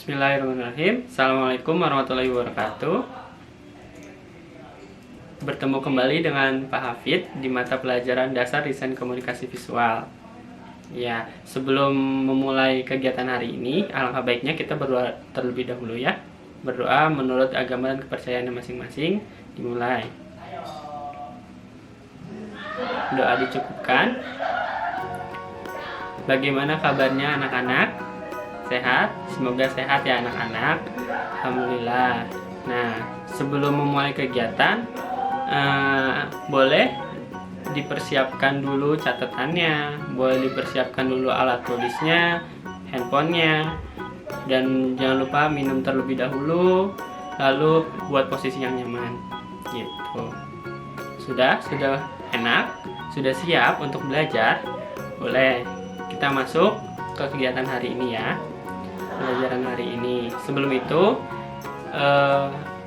Bismillahirrahmanirrahim. Assalamualaikum warahmatullahi wabarakatuh. Bertemu kembali dengan Pak Hafid di mata pelajaran dasar desain komunikasi visual. Ya, sebelum memulai kegiatan hari ini, alangkah baiknya kita berdoa terlebih dahulu ya. Berdoa menurut agama dan kepercayaan masing-masing. Dimulai. Doa dicukupkan. Bagaimana kabarnya anak-anak? Sehat? Semoga sehat ya anak-anak. Alhamdulillah. Nah, sebelum memulai kegiatan, boleh dipersiapkan dulu catatannya, boleh dipersiapkan dulu alat tulisnya, handphonenya, dan jangan lupa minum terlebih dahulu, lalu buat posisi yang nyaman. Gitu. Sudah enak, sudah siap untuk belajar. Boleh kita masuk ke kegiatan hari ini ya. Pelajaran hari ini. Sebelum itu,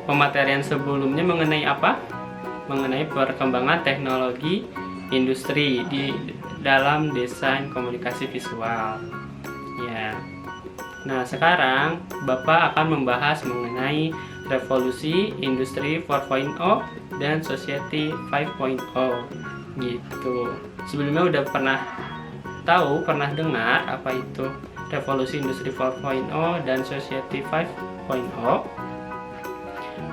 pematerian sebelumnya mengenai apa? Mengenai perkembangan teknologi industri di dalam desain komunikasi visual. Ya. Nah, sekarang Bapak akan membahas mengenai revolusi industri 4.0 dan society 5.0 gitu. Sebelumnya udah pernah dengar apa itu revolusi industri 4.0 dan society 5.0?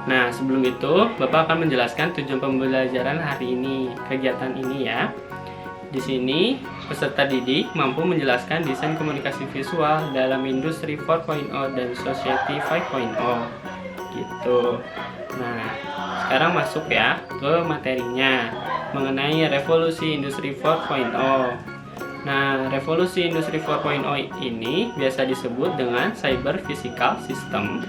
Nah, sebelum itu Bapak akan menjelaskan tujuan pembelajaran hari ini, kegiatan ini ya. Di sini peserta didik mampu menjelaskan desain komunikasi visual dalam industri 4.0 dan society 5.0 gitu. Nah, sekarang masuk ya ke materinya mengenai revolusi industri 4.0. Nah, revolusi industri 4.0 ini biasa disebut dengan cyber physical system,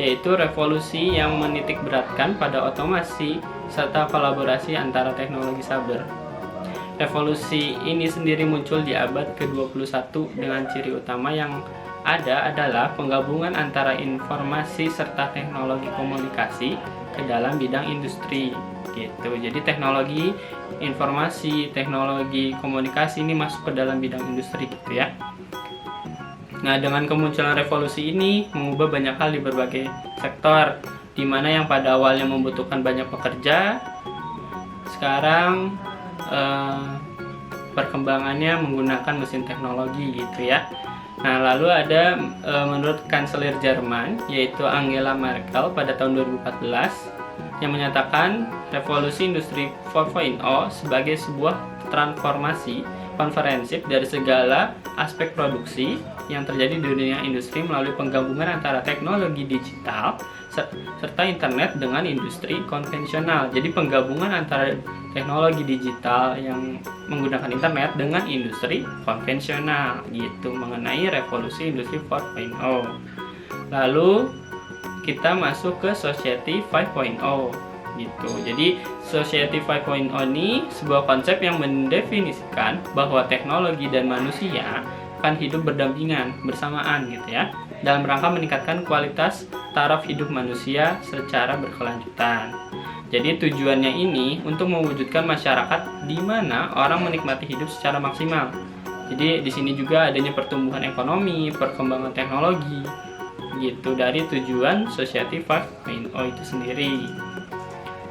yaitu revolusi yang menitik beratkan pada otomasi serta kolaborasi antara teknologi cyber. Revolusi ini sendiri muncul di abad ke-21 dengan ciri utama yang ada adalah penggabungan antara informasi serta teknologi komunikasi ke dalam bidang industri gitu. Jadi teknologi informasi, teknologi komunikasi ini masuk ke dalam bidang industri gitu ya. Nah, dengan kemunculan revolusi ini mengubah banyak hal di berbagai sektor, di mana yang pada awalnya membutuhkan banyak pekerja, sekarang perkembangannya menggunakan mesin teknologi gitu ya. Nah, lalu ada menurut Kanselir Jerman yaitu Angela Merkel pada tahun 2014 yang menyatakan revolusi industri 4.0 sebagai sebuah transformasi konferensif dari segala aspek produksi yang terjadi di dunia industri melalui penggabungan antara teknologi digital serta internet dengan industri konvensional. Jadi penggabungan antara teknologi digital yang menggunakan internet dengan industri konvensional gitu, mengenai revolusi industri 4.0. Lalu kita masuk ke society 5.0 gitu. Jadi society 5.0 ini sebuah konsep yang mendefinisikan bahwa teknologi dan manusia akan hidup berdampingan bersamaan gitu ya, dalam rangka meningkatkan kualitas taraf hidup manusia secara berkelanjutan. Jadi tujuannya ini untuk mewujudkan masyarakat di mana orang menikmati hidup secara maksimal. Jadi di sini juga adanya pertumbuhan ekonomi, perkembangan teknologi gitu dari tujuan society 5.0 itu sendiri.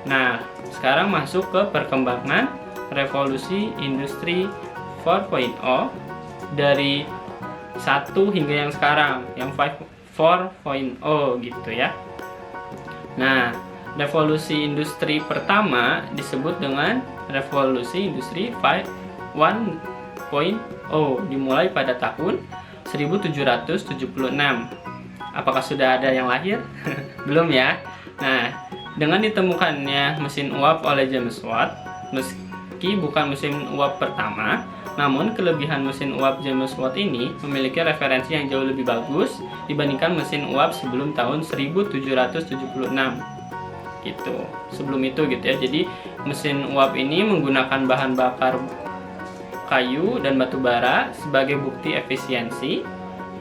Nah, sekarang masuk ke perkembangan revolusi industri 4.0 dari 1 hingga yang sekarang, yang 4.0 gitu ya. Nah, revolusi industri pertama disebut dengan revolusi industri 1.0 dimulai pada tahun 1776. Apakah sudah ada yang lahir? Belum ya. Nah, dengan ditemukannya mesin uap oleh James Watt, meski bukan mesin uap pertama, namun kelebihan mesin uap James Watt ini memiliki referensi yang jauh lebih bagus dibandingkan mesin uap sebelum tahun 1776 gitu. Sebelum itu gitu ya. Jadi mesin uap ini menggunakan bahan bakar kayu dan batu bara sebagai bukti efisiensi.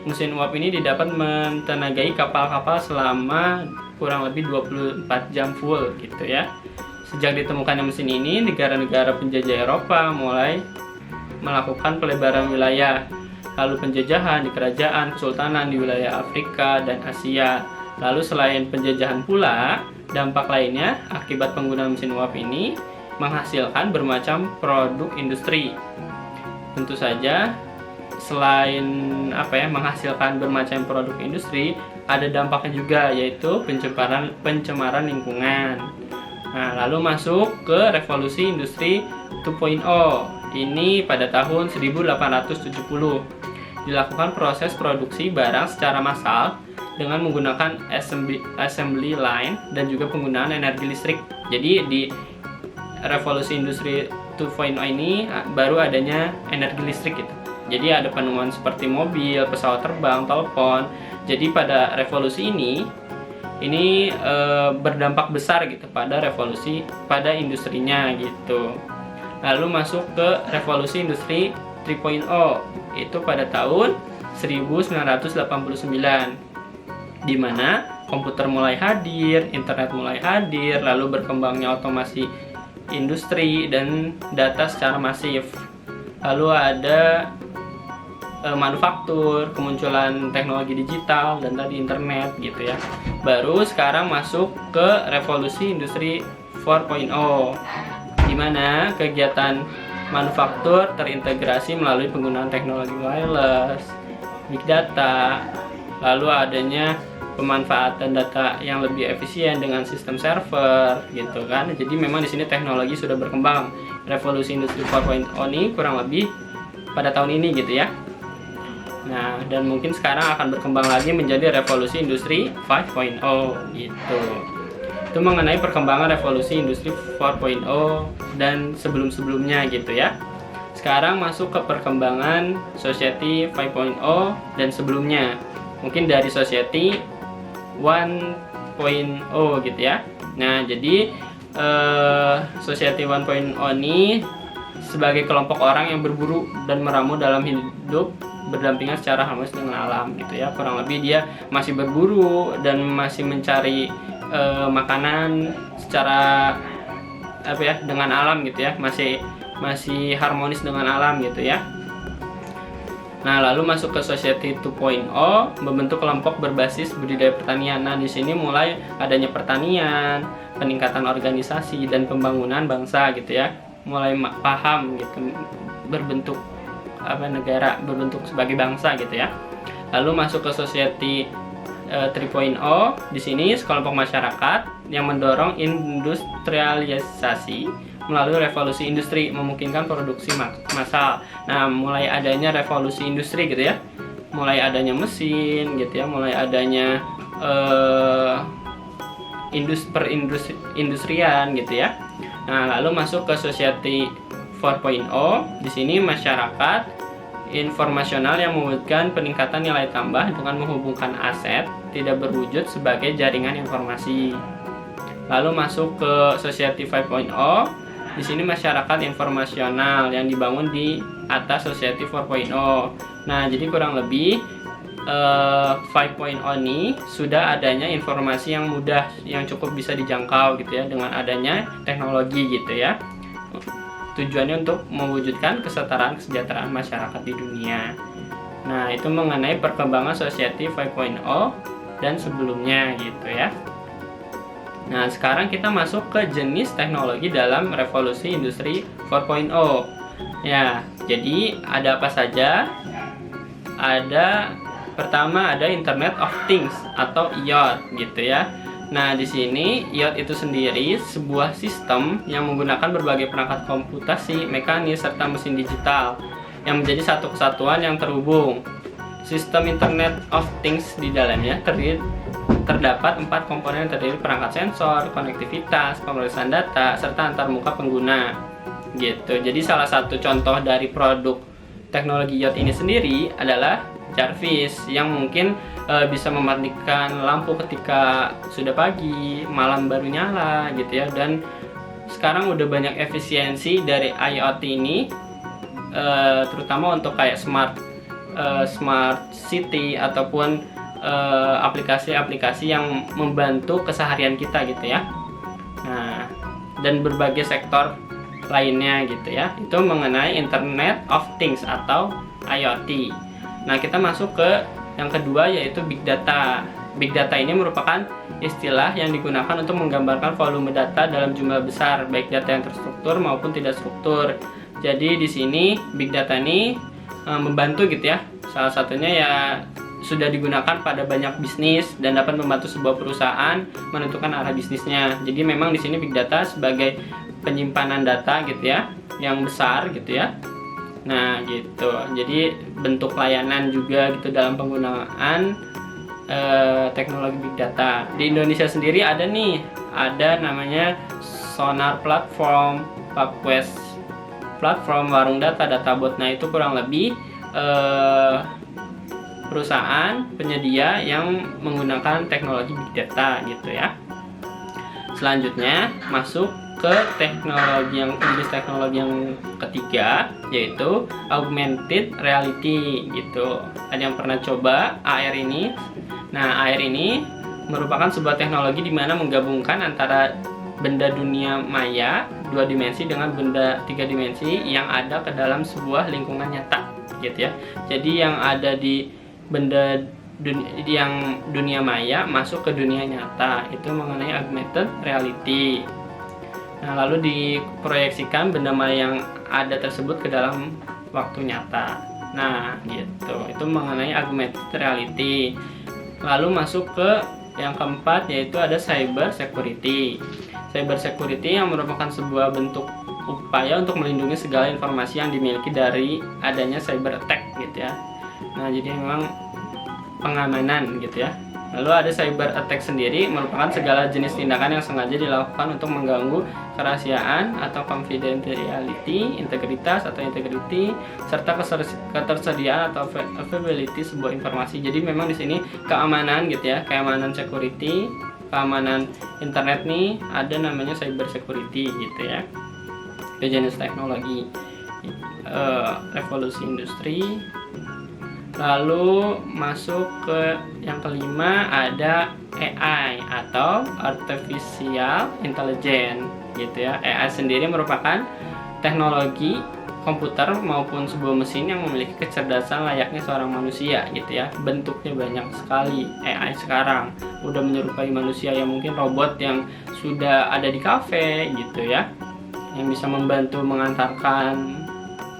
Mesin uap ini didapat mentenagai kapal-kapal selama kurang lebih 24 jam full gitu ya. Sejak ditemukannya mesin ini, negara-negara penjajah Eropa mulai melakukan pelebaran wilayah. lalu penjajahan di kerajaan, kesultanan di wilayah Afrika dan Asia. Lalu selain penjajahan pula, dampak lainnya akibat penggunaan mesin uap ini menghasilkan bermacam produk industri. Tentu saja selain menghasilkan bermacam produk industri, ada dampaknya juga, yaitu pencemaran lingkungan. Nah, lalu masuk ke revolusi industri 2.0. Ini pada tahun 1870 dilakukan proses produksi barang secara massal dengan menggunakan assembly line dan juga penggunaan energi listrik. Jadi di revolusi industri 2.0 ini baru adanya energi listrik gitu. Jadi ada penemuan seperti mobil, pesawat terbang, telepon. Jadi pada revolusi ini berdampak besar gitu pada industrinya gitu. Lalu masuk ke revolusi industri 3.0, itu pada tahun 1989, di mana komputer mulai hadir, internet mulai hadir, lalu berkembangnya otomasi industri dan data secara masif. Lalu ada manufaktur, kemunculan teknologi digital, dan tadi internet gitu ya. Baru sekarang masuk ke revolusi industri 4.0, di mana kegiatan manufaktur terintegrasi melalui penggunaan teknologi wireless, big data, lalu adanya pemanfaatan data yang lebih efisien dengan sistem server gitu kan. Jadi memang di sini teknologi sudah berkembang. Revolusi industri 4.0 ini kurang lebih pada tahun ini gitu ya. Nah, dan mungkin sekarang akan berkembang lagi menjadi revolusi industri 5.0 gitu. Itu mengenai perkembangan revolusi industri 4.0 dan sebelum-sebelumnya gitu ya. Sekarang masuk ke perkembangan society 5.0 dan sebelumnya. Mungkin dari society 1.0 gitu ya. Nah, jadi society 1.0 ini sebagai kelompok orang yang berburu dan meramu dalam hidup berdampingan secara harmonis dengan alam gitu ya. Kurang lebih dia masih berburu dan masih mencari makanan secara dengan alam gitu ya, masih harmonis dengan alam gitu ya. Nah, lalu masuk ke society 2.0, membentuk kelompok berbasis budidaya pertanian. Nah, di sini mulai adanya pertanian, peningkatan organisasi dan pembangunan bangsa gitu ya. Mulai paham gitu, berbentuk negara, berbentuk sebagai bangsa gitu ya. Lalu masuk ke society 3.0, di sini sekelompok masyarakat yang mendorong industrialisasi melalui revolusi industri, memungkinkan produksi massal. Nah, mulai adanya revolusi industri gitu ya, mulai adanya mesin gitu ya, mulai adanya industrian gitu ya. Nah, lalu masuk ke society 4.0, di sini masyarakat informasional yang mewujudkan peningkatan nilai tambah dengan menghubungkan aset tidak berwujud sebagai jaringan informasi. Lalu masuk ke society 5.0, di sini masyarakat informasional yang dibangun di atas society 4.0. Nah, jadi kurang lebih 5.0 ini sudah adanya informasi yang mudah, yang cukup bisa dijangkau gitu ya, dengan adanya teknologi gitu ya. Tujuannya untuk mewujudkan kesetaraan kesejahteraan masyarakat di dunia. Nah, itu mengenai perkembangan society 5.0 dan sebelumnya gitu ya. Nah, sekarang kita masuk ke jenis teknologi dalam revolusi industri 4.0. Ya, jadi ada apa saja? Pertama ada Internet of Things atau IoT gitu ya. Nah, di sini IoT itu sendiri sebuah sistem yang menggunakan berbagai perangkat komputasi, mekanis, serta mesin digital yang menjadi satu kesatuan yang terhubung. Sistem Internet of Things di dalamnya terdapat 4 komponen yang terdiri perangkat sensor, konektivitas, pemrosesan data, serta antarmuka pengguna. Gitu. Jadi salah satu contoh dari produk teknologi IoT ini sendiri adalah Jarvis yang mungkin bisa mematikan lampu ketika sudah pagi, malam baru nyala gitu ya. Dan sekarang udah banyak efisiensi dari IoT ini, terutama untuk kayak smart city ataupun aplikasi-aplikasi yang membantu keseharian kita gitu ya. Nah, dan berbagai sektor lainnya gitu ya. Itu mengenai Internet of Things atau IoT. Nah, kita masuk ke yang kedua, yaitu Big Data. Big Data ini merupakan istilah yang digunakan untuk menggambarkan volume data dalam jumlah besar, baik data yang terstruktur maupun tidak struktur. Jadi di sini Big Data ini membantu gitu ya. Salah satunya ya sudah digunakan pada banyak bisnis dan dapat membantu sebuah perusahaan menentukan arah bisnisnya. Jadi memang di sini Big Data sebagai penyimpanan data gitu ya, yang besar gitu ya. Nah gitu, jadi bentuk layanan juga gitu dalam penggunaan teknologi Big Data. Di Indonesia sendiri ada namanya Sonar Platform, PubQuest Platform, Warung Data, Databot. Nah itu kurang lebih perusahaan penyedia yang menggunakan teknologi Big Data gitu ya. Selanjutnya masuk ke jenis teknologi yang ketiga, yaitu augmented reality gitu. Ada yang pernah coba AR ini? Nah, AR ini merupakan sebuah teknologi di mana menggabungkan antara benda dunia maya 2 dimensi dengan benda 3 dimensi yang ada ke dalam sebuah lingkungan nyata gitu ya. Jadi yang ada di dunia maya masuk ke dunia nyata, itu mengenai augmented reality. Nah, lalu diproyeksikan benda maya yang ada tersebut ke dalam waktu nyata. Nah, gitu. Itu mengenai augmented reality. Lalu masuk ke yang keempat, yaitu ada cyber security. Cyber security yang merupakan sebuah bentuk upaya untuk melindungi segala informasi yang dimiliki dari adanya cyber attack gitu ya. Nah, jadi memang pengamanan gitu ya. Lalu ada cyber attack sendiri, merupakan segala jenis tindakan yang sengaja dilakukan untuk mengganggu kerahasiaan atau confidentiality, integritas atau integrity, serta ketersediaan atau availability sebuah informasi. Jadi memang di sini keamanan gitu ya, keamanan security, keamanan internet nih ada namanya cyber security gitu ya. Itu jenis teknologi revolusi industri. Lalu masuk ke yang kelima, ada AI atau Artificial Intelligence gitu ya. AI sendiri merupakan teknologi komputer maupun sebuah mesin yang memiliki kecerdasan layaknya seorang manusia gitu ya. Bentuknya banyak sekali AI sekarang. Udah menyerupai manusia, yang mungkin robot yang sudah ada di kafe gitu ya, yang bisa membantu mengantarkan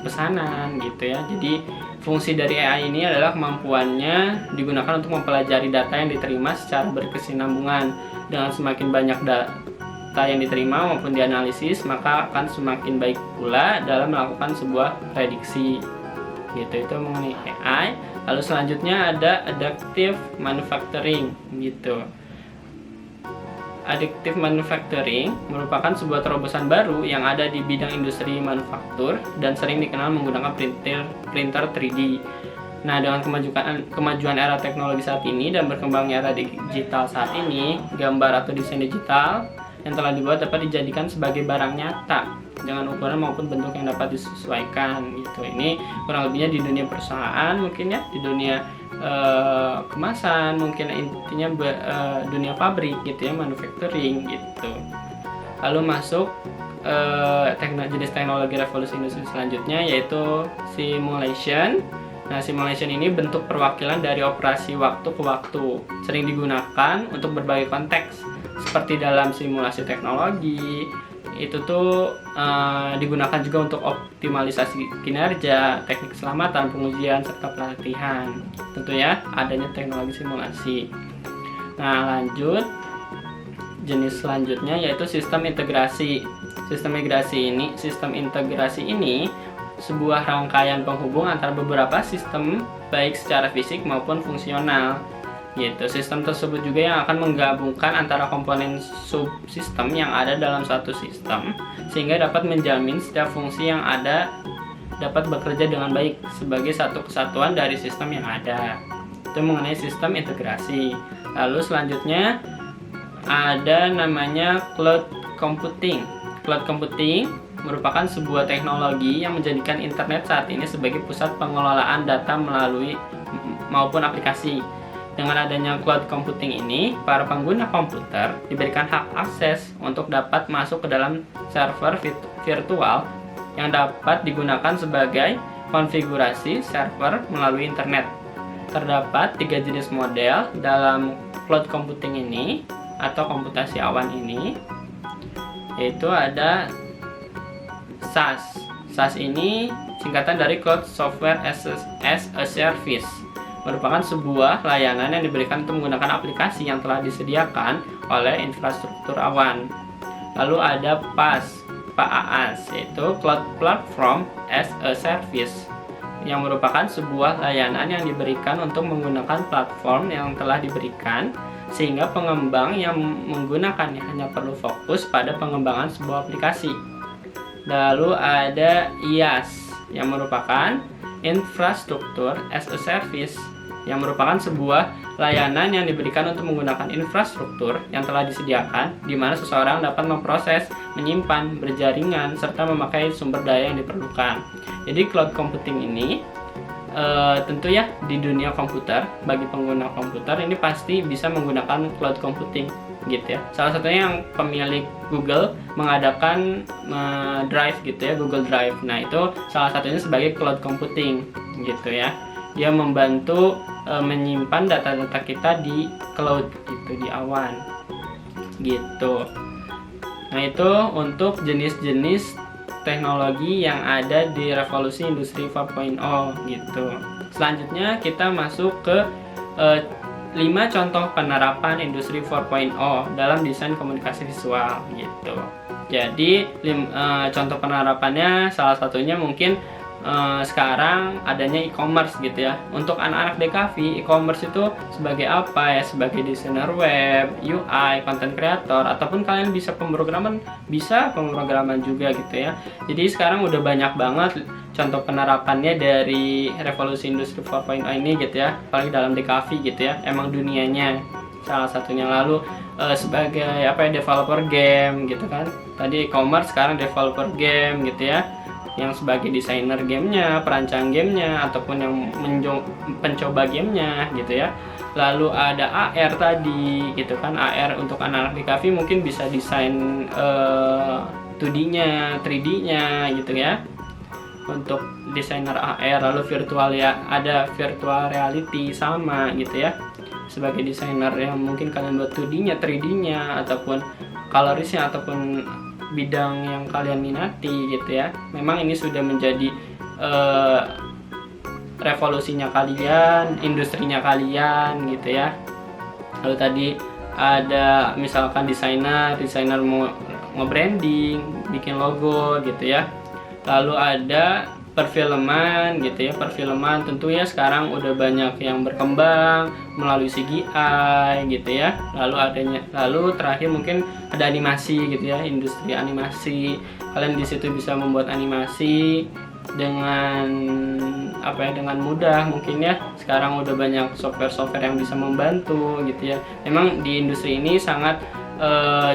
pesanan gitu ya. Jadi fungsi dari AI ini adalah kemampuannya digunakan untuk mempelajari data yang diterima secara berkesinambungan. Dengan semakin banyak data yang diterima maupun dianalisis, maka akan semakin baik pula dalam melakukan sebuah prediksi gitu. Itu mengenai AI. Lalu selanjutnya ada adaptive manufacturing gitu. Additive manufacturing merupakan sebuah terobosan baru yang ada di bidang industri manufaktur dan sering dikenal menggunakan printer 3D. Nah, dengan kemajuan era teknologi saat ini dan berkembangnya era digital saat ini, gambar atau desain digital yang telah dibuat dapat dijadikan sebagai barang nyata dengan ukuran maupun bentuk yang dapat disesuaikan gitu. Ini kurang lebihnya di dunia perusahaan mungkin ya, di dunia kemasan mungkin, intinya dunia pabrik gitu ya, manufacturing gitu. Lalu masuk jenis teknologi revolusi industri selanjutnya, yaitu simulation. Nah, simulation ini bentuk perwakilan dari operasi waktu ke waktu, sering digunakan untuk berbagai konteks seperti dalam simulasi teknologi. Itu tuh digunakan juga untuk optimalisasi kinerja, teknik keselamatan, pengujian, serta pelatihan. Tentu ya, adanya teknologi simulasi. Nah, lanjut jenis selanjutnya yaitu sistem integrasi. Sistem integrasi ini sebuah rangkaian penghubung antara beberapa sistem baik secara fisik maupun fungsional. Gitu. Sistem tersebut juga yang akan menggabungkan antara komponen subsistem yang ada dalam satu sistem sehingga dapat menjamin setiap fungsi yang ada dapat bekerja dengan baik sebagai satu kesatuan dari sistem yang ada. Itu mengenai sistem integrasi. Lalu selanjutnya ada namanya cloud computing. Cloud computing merupakan sebuah teknologi yang menjadikan internet saat ini sebagai pusat pengelolaan data melalui maupun aplikasi. Dengan adanya cloud computing ini, para pengguna komputer diberikan hak akses untuk dapat masuk ke dalam server virtual yang dapat digunakan sebagai konfigurasi server melalui internet. Terdapat 3 jenis model dalam cloud computing ini atau komputasi awan ini, yaitu ada SaaS. SaaS ini singkatan dari Cloud Software as a Service, merupakan sebuah layanan yang diberikan untuk menggunakan aplikasi yang telah disediakan oleh infrastruktur awan. Lalu ada PaaS, yaitu Cloud Platform as a Service, yang merupakan sebuah layanan yang diberikan untuk menggunakan platform yang telah diberikan, sehingga pengembang yang menggunakannya hanya perlu fokus pada pengembangan sebuah aplikasi. Lalu ada IaaS, yang merupakan Infrastructure as a Service, yang merupakan sebuah layanan yang diberikan untuk menggunakan infrastruktur yang telah disediakan, di mana seseorang dapat memproses, menyimpan, berjaringan, serta memakai sumber daya yang diperlukan. Jadi cloud computing ini tentu ya di dunia komputer, bagi pengguna komputer ini pasti bisa menggunakan cloud computing gitu ya. Salah satunya yang pemilik Google mengadakan Drive gitu ya, Google Drive. Nah, itu salah satunya sebagai cloud computing gitu ya. Dia membantu menyimpan data-data kita di cloud gitu, di awan gitu. Nah, itu untuk jenis-jenis teknologi yang ada di revolusi industri 4.0 gitu. Selanjutnya kita masuk ke 5 contoh penerapan industri 4.0 dalam desain komunikasi visual gitu. Jadi contoh penerapannya salah satunya mungkin sekarang adanya e-commerce gitu ya. Untuk anak-anak DKV, e-commerce itu sebagai apa ya? Sebagai desainer web, UI, content creator, ataupun kalian bisa pemrograman juga gitu ya. Jadi sekarang udah banyak banget contoh penerapannya dari revolusi industri 4.0 ini gitu ya. Apalagi dalam DKV gitu ya. Emang dunianya salah satunya. Lalu sebagai developer game gitu kan. Tadi e-commerce, sekarang developer game gitu ya, yang sebagai desainer gamenya, perancang gamenya, ataupun yang pencoba gamenya gitu ya. Lalu ada AR tadi gitu kan. AR untuk anak-anak di cafe mungkin bisa desain 2D-nya, 3D-nya gitu ya, untuk desainer AR. Lalu virtual ya, ada virtual reality sama gitu ya, sebagai desainer yang mungkin kalian buat 2D-nya, 3D-nya, ataupun colorisnya, ataupun bidang yang kalian minati gitu ya. Memang ini sudah menjadi revolusinya kalian, industrinya kalian gitu ya. Lalu tadi ada misalkan desainer mau nge-branding, bikin logo gitu ya. Lalu ada perfilman gitu ya. Perfilman tentu ya sekarang udah banyak yang berkembang melalui CGI gitu ya. Lalu terakhir mungkin ada animasi gitu ya, industri animasi. Kalian di situ bisa membuat animasi dengan dengan mudah mungkin ya. Sekarang udah banyak software yang bisa membantu gitu ya. Memang di industri ini sangat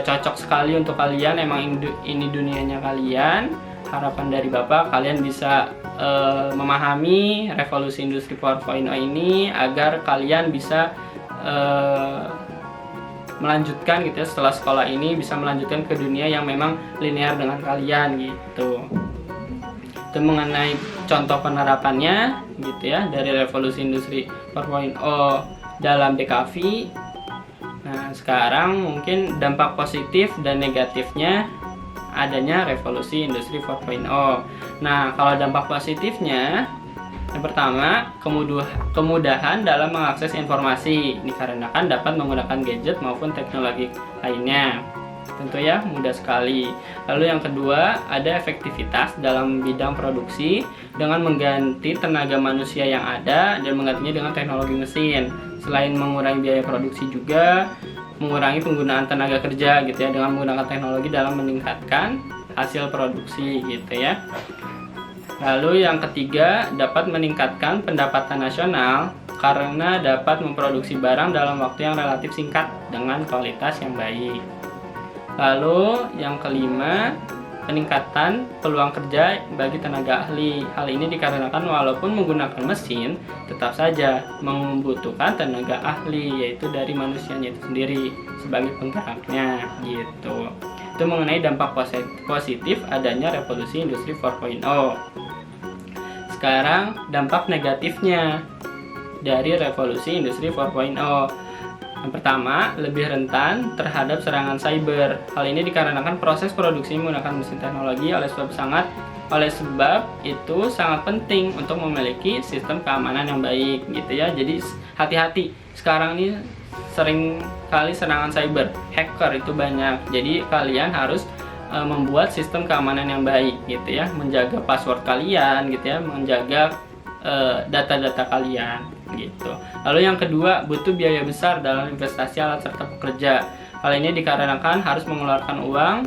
cocok sekali untuk kalian. Emang ini dunianya kalian. Harapan dari Bapak kalian bisa memahami revolusi industri 4.0 ini agar kalian bisa melanjutkan gitu ya, setelah sekolah ini bisa melanjutkan ke dunia yang memang linear dengan kalian gitu. Itu mengenai contoh penerapannya gitu ya dari revolusi industri 4.0 dalam DKV. Nah, sekarang mungkin dampak positif dan negatifnya adanya revolusi industri 4.0. Nah, kalau dampak positifnya, yang pertama, kemudahan dalam mengakses informasi dikarenakan dapat menggunakan gadget maupun teknologi lainnya. Tentu ya, mudah sekali. Lalu yang kedua, ada efektivitas dalam bidang produksi dengan mengganti tenaga manusia yang ada dan menggantinya dengan teknologi mesin. Selain mengurangi biaya produksi juga mengurangi penggunaan tenaga kerja gitu ya, dengan menggunakan teknologi dalam meningkatkan hasil produksi gitu ya. Lalu yang ketiga, dapat meningkatkan pendapatan nasional karena dapat memproduksi barang dalam waktu yang relatif singkat dengan kualitas yang baik. Lalu yang kelima, peningkatan peluang kerja bagi tenaga ahli. Hal ini dikarenakan walaupun menggunakan mesin, tetap saja membutuhkan tenaga ahli, yaitu dari manusianya itu sendiri sebagai penggeraknya gitu. Itu mengenai dampak positif adanya revolusi industri 4.0. sekarang dampak negatifnya dari revolusi industri 4.0. Yang pertama, lebih rentan terhadap serangan cyber. Hal ini dikarenakan proses produksi menggunakan mesin teknologi oleh sebab itu sangat penting untuk memiliki sistem keamanan yang baik gitu ya. Jadi hati-hati. Sekarang ini sering kali serangan cyber, hacker itu banyak. Jadi kalian harus membuat sistem keamanan yang baik gitu ya, menjaga password kalian gitu ya, menjaga data-data kalian gitu. Lalu yang kedua, butuh biaya besar dalam investasi alat serta pekerja. Hal ini dikarenakan harus mengeluarkan uang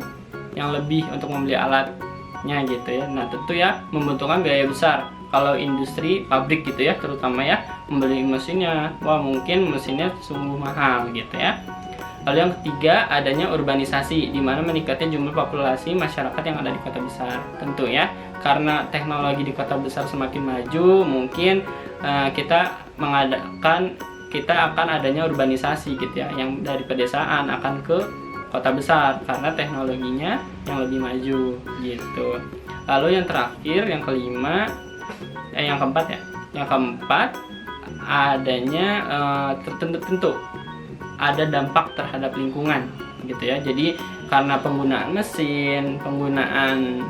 yang lebih untuk membeli alatnya gitu ya. Nah, tentu ya membutuhkan biaya besar. Kalau industri pabrik gitu ya, terutama ya membeli mesinnya, wah mungkin mesinnya sungguh mahal gitu ya. Lalu yang ketiga, adanya urbanisasi, di mana meningkatnya jumlah populasi masyarakat yang ada di kota besar. Tentu ya, karena teknologi di kota besar semakin maju, mungkin kita akan adanya urbanisasi gitu ya, yang dari pedesaan akan ke kota besar karena teknologinya yang lebih maju gitu. Lalu yang terakhir, yang keempat adanya tentu ada dampak terhadap lingkungan gitu ya. Jadi karena penggunaan mesin, penggunaan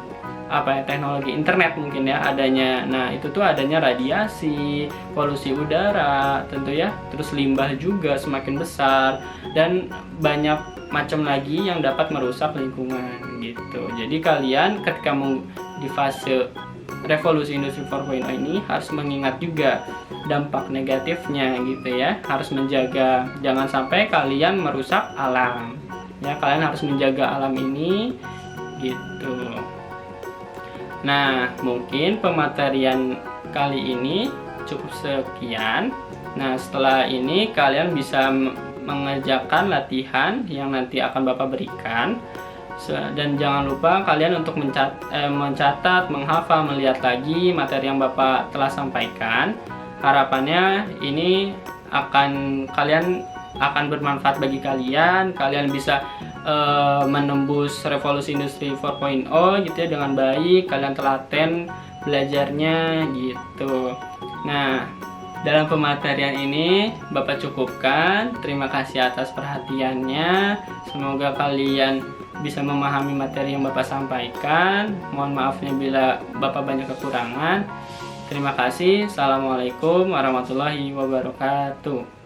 teknologi internet mungkin ya adanya. Nah, itu tuh adanya radiasi, polusi udara tentu ya, terus limbah juga semakin besar dan banyak macam lagi yang dapat merusak lingkungan gitu. Jadi kalian ketika di fase revolusi industri 4.0 ini harus mengingat juga dampak negatifnya gitu ya. Harus menjaga, jangan sampai kalian merusak alam. Ya, kalian harus menjaga alam ini gitu. Nah, mungkin pematerian kali ini cukup sekian. Nah, setelah ini kalian bisa mengerjakan latihan yang nanti akan Bapak berikan. Dan jangan lupa kalian untuk mencatat, menghafal, melihat lagi materi yang Bapak telah sampaikan. Harapannya ini kalian akan bermanfaat bagi kalian. Kalian bisa menembus revolusi industri 4.0 gitu ya dengan baik. Kalian telaten belajarnya gitu. Nah, dalam pematerian ini Bapak cukupkan. Terima kasih atas perhatiannya. Semoga kalian bisa memahami materi yang Bapak sampaikan. Mohon maafnya bila Bapak banyak kekurangan. Terima kasih. Assalamualaikum warahmatullahi wabarakatuh.